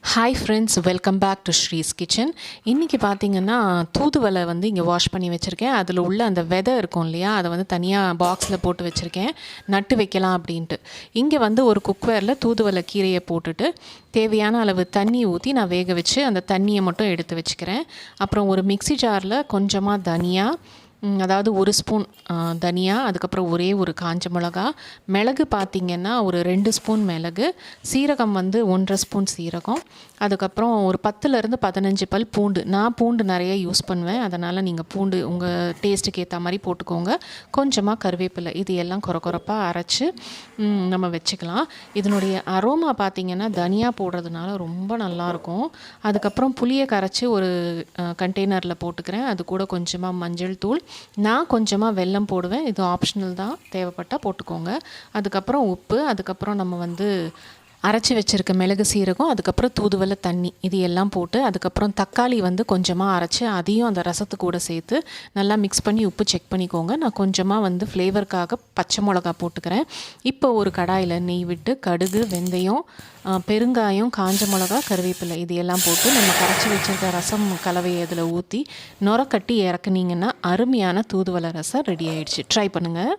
Hi friends, welcome back to Sri's kitchen. இன்றைக்கி பார்த்தீங்கன்னா தூதுவளை வந்து இங்கே வாஷ் பண்ணி வச்சுருக்கேன். அதில் உள்ள அந்த விதை இருக்கும் இல்லையா, அதை வந்து தனியாக பாக்ஸில் போட்டு வச்சுருக்கேன், நட்டு வைக்கலாம் அப்படின்ட்டு. இங்கே வந்து ஒரு குக்வேரில் தூதுவளை கீரையை போட்டுட்டு தேவையான அளவு தண்ணி ஊற்றி நான் வேக வச்சு அந்த தண்ணியை மட்டும் எடுத்து வச்சுக்கிறேன். அப்புறம் ஒரு மிக்ஸி ஜாரில் கொஞ்சமாக தனியா, அதாவது ஒரு ஸ்பூன் தனியா, அதுக்கப்புறம் ஒரே ஒரு காஞ்ச மிளகா, மிளகு பார்த்திங்கன்னா ஒரு 2 ஸ்பூன் மிளகு, சீரகம் வந்து 1.5 ஸ்பூன் சீரகம், அதுக்கப்புறம் ஒரு 10லேருந்து 15 பல் பூண்டு. நான் பூண்டு நிறைய யூஸ் பண்ணுவேன், அதனால் நீங்கள் பூண்டு உங்கள் டேஸ்ட்டுக்கு ஏற்ற மாதிரி போட்டுக்கோங்க. கொஞ்சமாக கருவேப்பிலை, இது எல்லாம் கொரப்பாக அரைச்சி நம்ம வச்சுக்கலாம். இதனுடைய அரோமா பார்த்திங்கன்னா தனியா போடுறதுனால ரொம்ப நல்லாயிருக்கும். அதுக்கப்புறம் புளியை கரைச்சி ஒரு கண்டெய்னரில் போட்டுக்கிறேன். அது கூட கொஞ்சமாக மஞ்சள் தூள், நான் கொஞ்சமாக வெல்லம் போடுவேன், இது ஆப்ஷனல் தான், தேவைப்பட்டால் போட்டுக்கோங்க. அதுக்கப்புறம் உப்பு, அதுக்கப்புறம் நம்ம வந்து அரைச்சி வச்சுருக்க மிளகு சீரகம், அதுக்கப்புறம் தூதுவளை தண்ணி, இது எல்லாம் போட்டு அதுக்கப்புறம் தக்காளி வந்து கொஞ்சமாக அரைச்சி அதையும் அந்த ரசத்து கூட சேர்த்து நல்லா மிக்ஸ் பண்ணி உப்பு செக் பண்ணிக்கோங்க. நான் கொஞ்சமாக வந்து ஃப்ளேவருக்காக பச்சை மிளகா போட்டுக்கிறேன். இப்போ ஒரு கடாயில் நெய் விட்டு கடுகு, வெந்தயம், பெருங்காயம், காஞ்ச மிளகா, கருவேப்பிலை, இது எல்லாம் போட்டு நம்ம கரைச்சி வச்சுருக்க ரசம் கலவையை இதில் ஊற்றி நுர கட்டி இறக்குனீங்கன்னா அருமையான தூதுவளை ரசம் ரெடி ஆயிடுச்சு. ட்ரை பண்ணுங்கள்.